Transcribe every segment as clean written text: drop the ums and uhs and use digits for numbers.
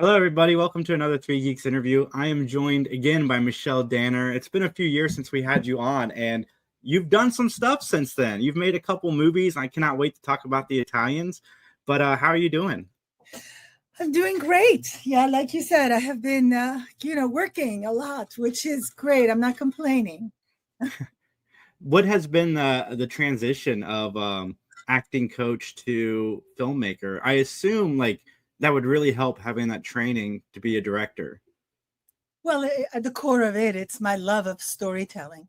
Hello, everybody. Welcome to another Three Geeks interview. I am joined again by Michelle Danner. It's been a few years since we had you on, and you've done some stuff since then. You've made a couple movies. I cannot wait to talk about the Italians. But how are you doing? I'm doing great. Yeah, like you said, I have been, working a lot, which is great. I'm not complaining. What has been the transition of acting coach to filmmaker? I assume that would really help having that training to be a director. Well, at the core of it, it's my love of storytelling.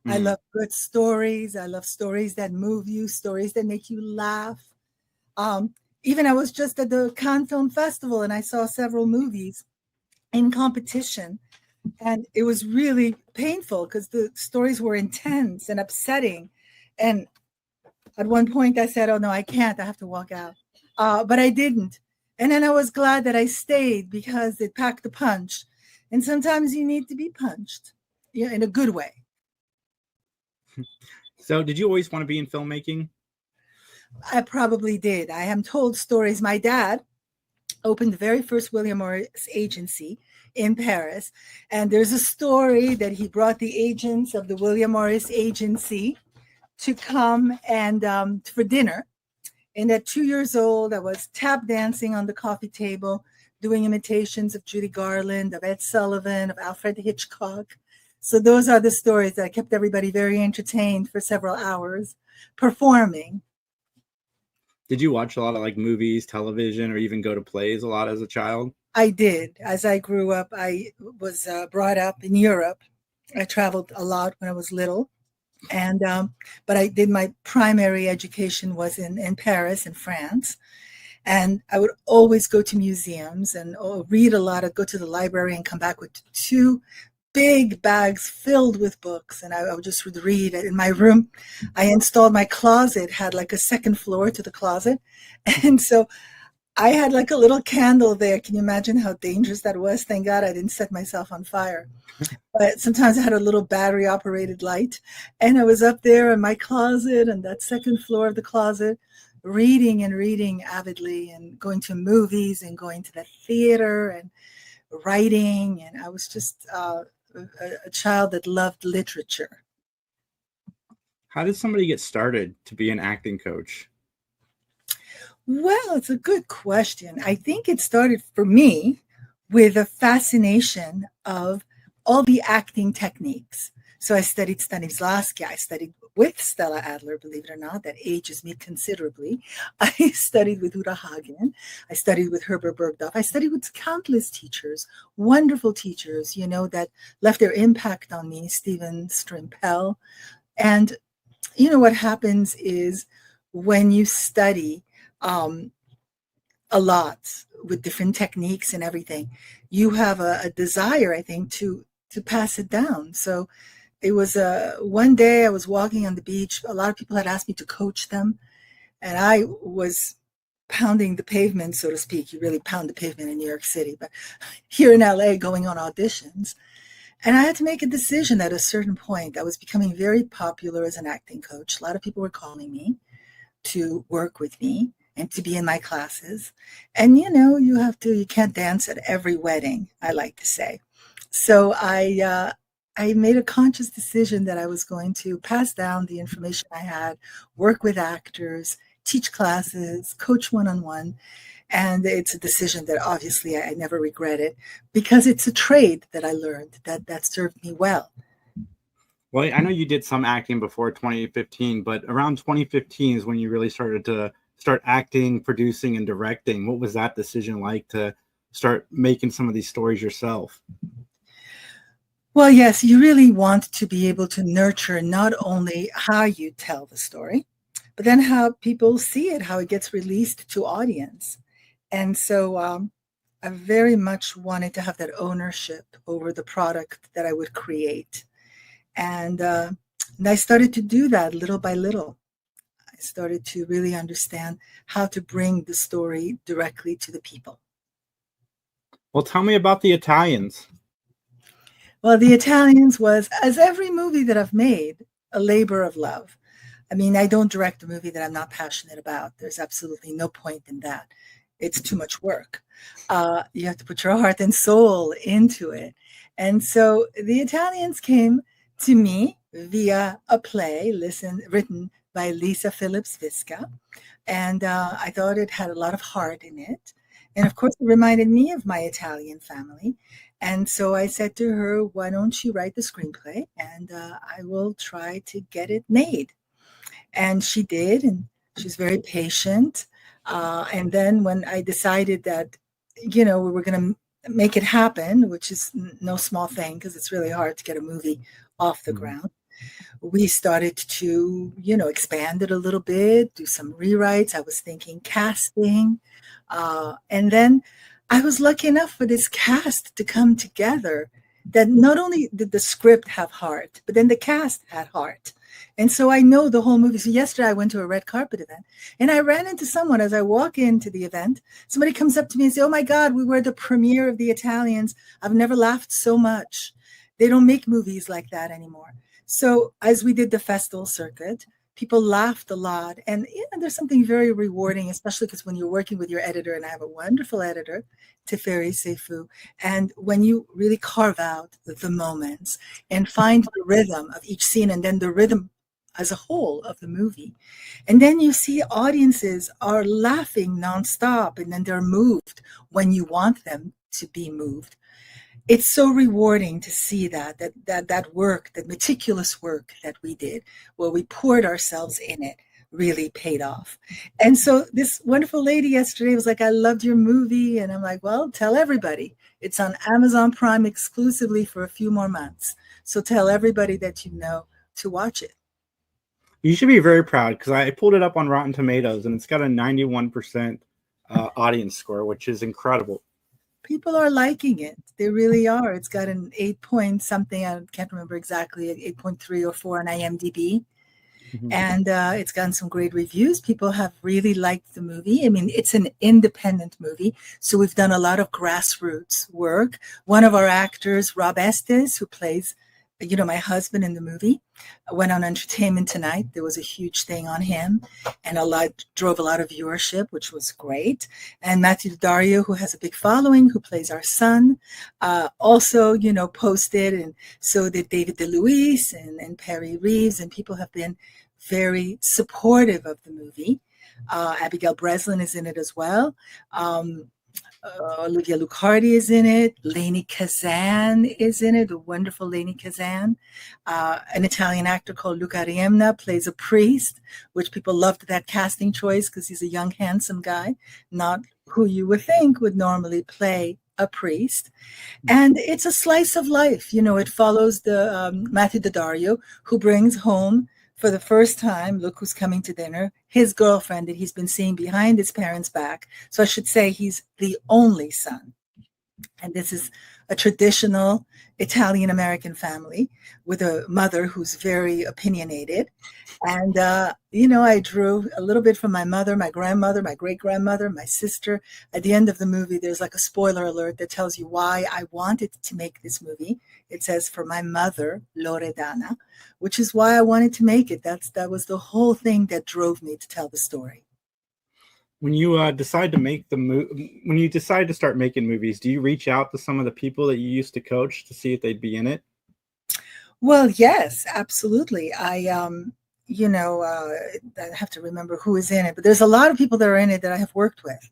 I love good stories. I love stories that move you, stories that make you laugh. Even I was just at the Cannes Film Festival and I saw several movies in competition. And it was really painful because the stories were intense and upsetting. And at one point I said, oh, no, I can't. I have to walk out. But I didn't. And then I was glad that I stayed because it packed the punch. And sometimes you need to be punched, in a good way. So did you always want to be in filmmaking? I probably did. I am told stories. My dad opened the very first William Morris agency in Paris. And there's a story that he brought the agents of the William Morris agency to come and for dinner. And at 2 years old, I was tap dancing on the coffee table, doing imitations of Judy Garland, of Ed Sullivan, of Alfred Hitchcock. So those are the stories that kept everybody very entertained for several hours performing. Did you watch a lot of movies, television, or even go to plays a lot as a child? I did. As I grew up, I was brought up in Europe. I traveled a lot when I was little. And but I did my primary education was in Paris, in France. And I would always go to museums and read a lot. I'd go to the library and come back with 2 big bags filled with books. And I would just read in my room. I installed my closet, had a second floor to the closet. And so I had a little candle there. Can you imagine how dangerous that was? Thank God I didn't set myself on fire. But sometimes I had a little battery operated light. And I was up there in my closet and that second floor of the closet, reading and reading avidly and going to movies and going to the theater and writing. And I was just a child that loved literature. How did somebody get started to be an acting coach? Well, it's a good question. I think it started for me with a fascination of all the acting techniques. So I studied Stanislavski. I studied with Stella Adler, believe it or not. That ages me considerably. I studied with Uta Hagen. I studied with Herbert Bergdorf. I studied with countless teachers, wonderful teachers, that left their impact on me, Stephen Strimpel. And, what happens is when you study a lot with different techniques and everything, you have a desire, I think, to pass it down. So it was one day I was walking on the beach. A lot of people had asked me to coach them, and I was pounding the pavement, so to speak. You really pound the pavement in New York City, but here in LA going on auditions. And I had to make a decision at a certain point. I was becoming very popular as an acting coach. A lot of people were calling me to work with me and to be in my classes. And, you can't dance at every wedding, I like to say. So I made a conscious decision that I was going to pass down the information I had, work with actors, teach classes, coach one-on-one. And it's a decision that obviously I never regretted because it's a trade that I learned that served me well. Well, I know you did some acting before 2015, but around 2015 is when you really started to start acting, producing, and directing. What was that decision like to start making some of these stories yourself? Well, yes, you really want to be able to nurture not only how you tell the story, but then how people see it, how it gets released to audience. And so I very much wanted to have that ownership over the product that I would create. And I started to do that little by little. I started to really understand how to bring the story directly to the people. Well, tell me about the Italians. Well, the Italians was, as every movie that I've made, a labor of love. I mean, I don't direct a movie that I'm not passionate about. There's absolutely no point in that. it's too much work. You have to put your heart and soul into it. And so the Italians came to me via a play written by Lisa Phillips Visca. And I thought it had a lot of heart in it. And of course, it reminded me of my Italian family. And so I said to her, why don't you write the screenplay and I will try to get it made. And she did, and she was very patient. And then when I decided that, we were going to make it happen, which is no small thing because it's really hard to get a movie off the ground, we started to, expand it a little bit, do some rewrites. I was thinking casting. And then I was lucky enough for this cast to come together that not only did the script have heart, but then the cast had heart. And so I know the whole movie. So yesterday I went to a red carpet event and I ran into someone as I walk into the event. Somebody comes up to me and says, oh my God, we were at the premiere of The Italians. I've never laughed so much. They don't make movies like that anymore. So as we did the festival circuit, people laughed a lot. And there's something very rewarding, especially because when you're working with your editor, and I have a wonderful editor, Teferi Seifu, and when you really carve out the moments and find the rhythm of each scene and then the rhythm as a whole of the movie, and then you see audiences are laughing nonstop and then they're moved when you want them to be moved. It's so rewarding to see that work, that meticulous work that we did, where we poured ourselves in it, really paid off. And so this wonderful lady yesterday was like, I loved your movie. And I'm like, well, tell everybody. It's on Amazon Prime exclusively for a few more months. So tell everybody that you know to watch it. You should be very proud because I pulled it up on Rotten Tomatoes and it's got a 91% audience score, which is incredible. People are liking it. They really are. It's got an 8 point something. I can't remember exactly, 8.3 or 4 on IMDb. Mm-hmm. And it's gotten some great reviews. People have really liked the movie. I mean, it's an independent movie. So we've done a lot of grassroots work. One of our actors, Rob Estes, who plays, my husband in the movie, went on Entertainment Tonight. There was a huge thing on him and drove a lot of viewership, which was great. And Matthew Daddario, who has a big following, who plays our son, also, posted. And so did David DeLuise and Perrey Reeves. And people have been very supportive of the movie. Abigail Breslin is in it as well. Olivia Luccardi is in it. Lanie Kazan is in it, the wonderful Lanie Kazan. An Italian actor called Luca Riemma plays a priest, which people loved that casting choice because he's a young, handsome guy, not who you would think would normally play a priest. And it's a slice of life. It follows the Matthew Daddario, who brings home for the first time, look who's coming to dinner, his girlfriend that he's been seeing behind his parents' back. So I should say he's the only son. And this is a traditional Italian-American family with a mother who's very opinionated. And, I drew a little bit from my mother, my grandmother, my great-grandmother, my sister. At the end of the movie, there's like a spoiler alert that tells you why I wanted to make this movie. It says, for my mother, Loredana, which is why I wanted to make it. That was the whole thing that drove me to tell the story. When you decide to start making movies, do you reach out to some of the people that you used to coach to see if they'd be in it? Well, yes, absolutely. I have to remember who is in it, but there's a lot of people that are in it that I have worked with.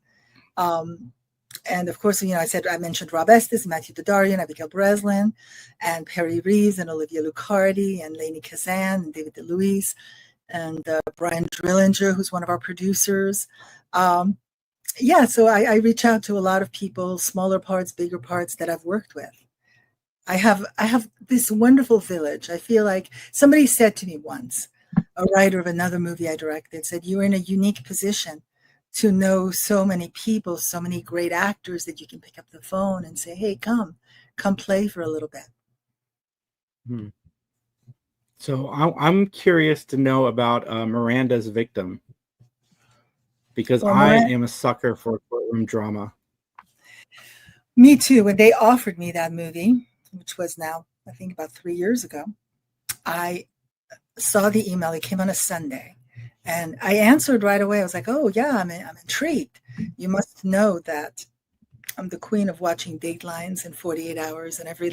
And of course, I mentioned Rob Estes, Matthew Daddario, and Abigail Breslin, and Perrey Reeves, and Olivia Luccardi, and Lanie Kazan, and David DeLuise, and Brian Drillinger, who's one of our producers. So I reach out to a lot of people, smaller parts, bigger parts that I've worked with. I have this wonderful village. I feel like somebody said to me once, a writer of another movie I directed, said, you're in a unique position to know so many people, so many great actors that you can pick up the phone and say, hey, come play for a little bit. So I'm curious to know about Miranda's Victim, because I am a sucker for courtroom drama. Me too. When they offered me that movie, which was now, I think about 3 years ago, I saw the email. It came on a Sunday. And I answered right away. I was like, oh, yeah, I'm intrigued. You must know that I'm the queen of watching Datelines in 48 hours and every,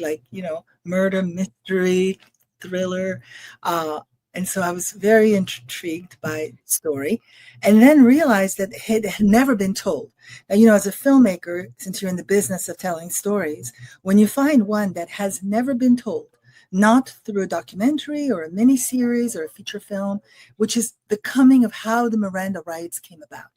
murder, mystery, thriller. And so I was very intrigued by the story, and then realized that it had never been told. Now, as a filmmaker, since you're in the business of telling stories, when you find one that has never been told, not through a documentary or a miniseries or a feature film, which is the coming of how the Miranda riots came about.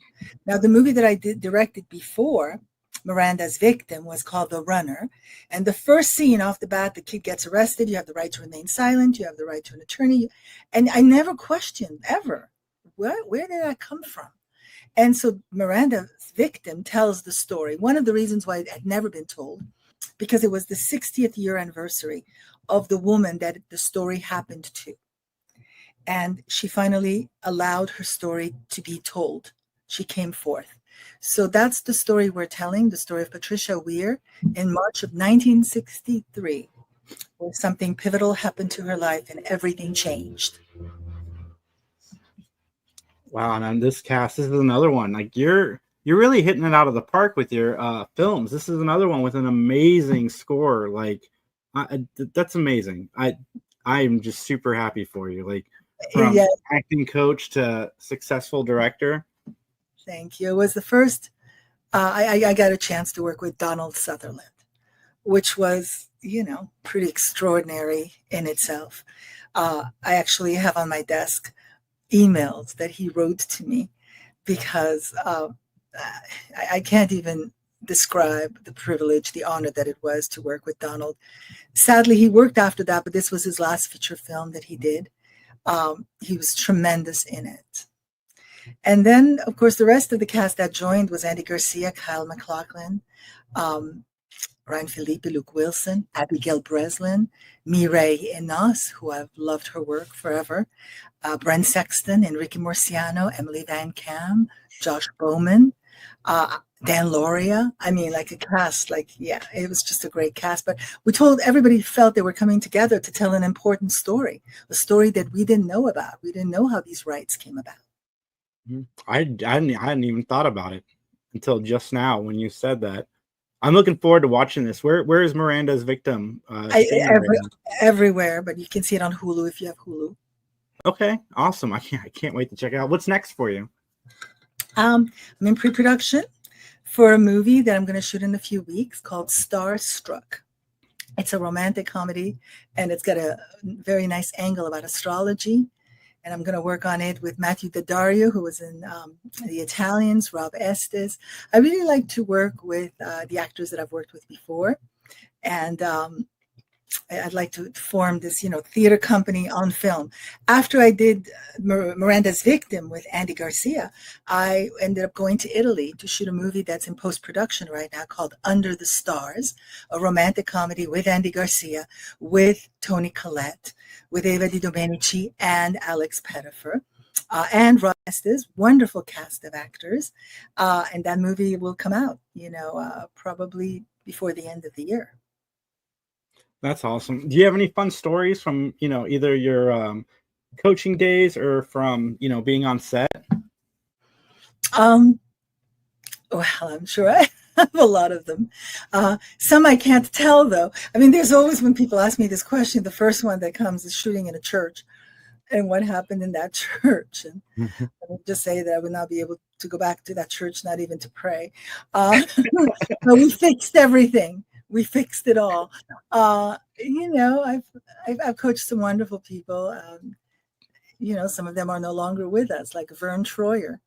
Now, the movie that I directed before Miranda's Victim was called The Runner. And the first scene off the bat, the kid gets arrested. You have the right to remain silent. You have the right to an attorney. And I never questioned ever, where did that come from? And so Miranda's Victim tells the story. One of the reasons why it had never been told, because it was the 60th year anniversary of the woman that the story happened to. And she finally allowed her story to be told. She came forth. So that's the story we're telling, the story of Patricia Weir in March of 1963, where something pivotal happened to her life and everything changed. Wow, and on this cast, this is another one. Like you're really hitting it out of the park with your films. This is another one with an amazing score. Like that's amazing. I'm just super happy for you. Like from acting coach to successful director. Thank you. It was the first, I got a chance to work with Donald Sutherland, which was, pretty extraordinary in itself. I actually have on my desk emails that he wrote to me because I can't even describe the privilege, the honor that it was to work with Donald. Sadly, he worked after that, but this was his last feature film that he did. He was tremendous in it. And then, of course, the rest of the cast that joined was Andy Garcia, Kyle MacLachlan, Ryan Felipe, Luke Wilson, Abigail Breslin, Mireille Enos, who I've loved her work forever, Brent Sexton, Enrique Murciano, Emily Van Cam, Josh Bowman, Dan Loria. I mean, like a cast, it was just a great cast. But we told everybody felt they were coming together to tell an important story, a story that we didn't know about. We didn't know how these rights came about. I hadn't even thought about it until just now when you said that. I'm looking forward to watching this. Where is Miranda's Victim? Everywhere, but you can see it on Hulu if you have Hulu. Okay, awesome. I can't wait to check it out. What's next for you? I'm in pre-production for a movie that I'm going to shoot in a few weeks called Starstruck. It's a romantic comedy, and it's got a very nice angle about astrology. And I'm going to work on it with Matthew Daddario, who was in The Italians, Rob Estes. I really like to work with the actors that I've worked with before. And I'd like to form this, theater company on film. After I did Miranda's Victim with Andy Garcia, I ended up going to Italy to shoot a movie that's in post-production right now called Under the Stars, a romantic comedy with Andy Garcia, with Toni Collette, with Eva Di Domenici and Alex Pettifer, and Rob Estes, wonderful cast of actors. And that movie will come out, probably before the end of the year. That's awesome. Do you have any fun stories from, either your coaching days or from, being on set? Well, I'm sure I have a lot of them. Some I can't tell, though. I mean, there's always, when people ask me this question, the first one that comes is shooting in a church and what happened in that church. And I would just say that I would not be able to go back to that church, not even to pray. But we fixed everything. We fixed it all. I've coached some wonderful people. Some of them are no longer with us, like Vern Troyer.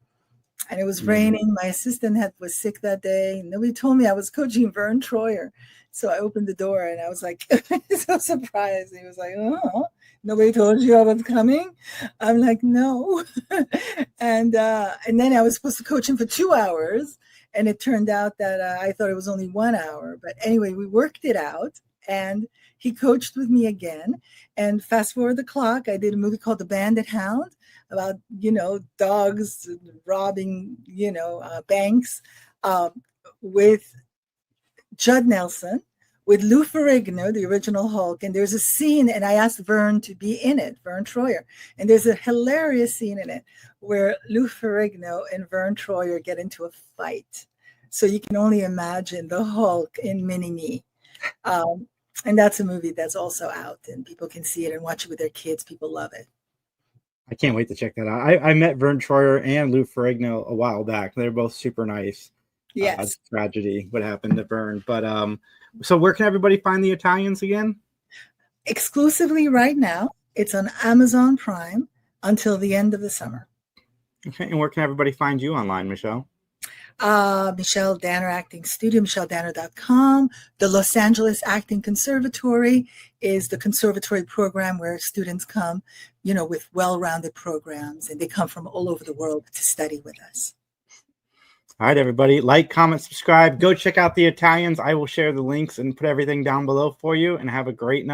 And it was raining. My assistant was sick that day. Nobody told me I was coaching Vern Troyer. So I opened the door and I was like, so surprised. He was like, oh, nobody told you I was coming? I'm like, no. And then I was supposed to coach him for 2 hours. And it turned out that I thought it was only 1 hour. But anyway, we worked it out. And he coached with me again. And fast forward the clock, I did a movie called The Bandit Hound about, dogs robbing, banks with Judd Nelson, with Lou Ferrigno, the original Hulk. And there's a scene, and I asked Vern to be in it, Vern Troyer. And there's a hilarious scene in it where Lou Ferrigno and Vern Troyer get into a fight. So you can only imagine the Hulk in mini-me. And that's a movie that's also out, and people can see it and watch it with their kids. People love it. I can't wait to check that out. I met Vern Troyer and Lou Ferrigno a while back. They're both super nice. Yes. Tragedy what happened to Vern. But so where can everybody find the Italians again? Exclusively right now. It's on Amazon Prime until the end of the summer. Okay, and where can everybody find you online, Michelle? Michelle Danner Acting Studio, michelledanner.com. The Los Angeles Acting Conservatory is the conservatory program where students come, with well-rounded programs, and they come from all over the world to study with us. All right, everybody, like, comment, subscribe. Go check out the Italians. I will share the links and put everything down below for you, and have a great night.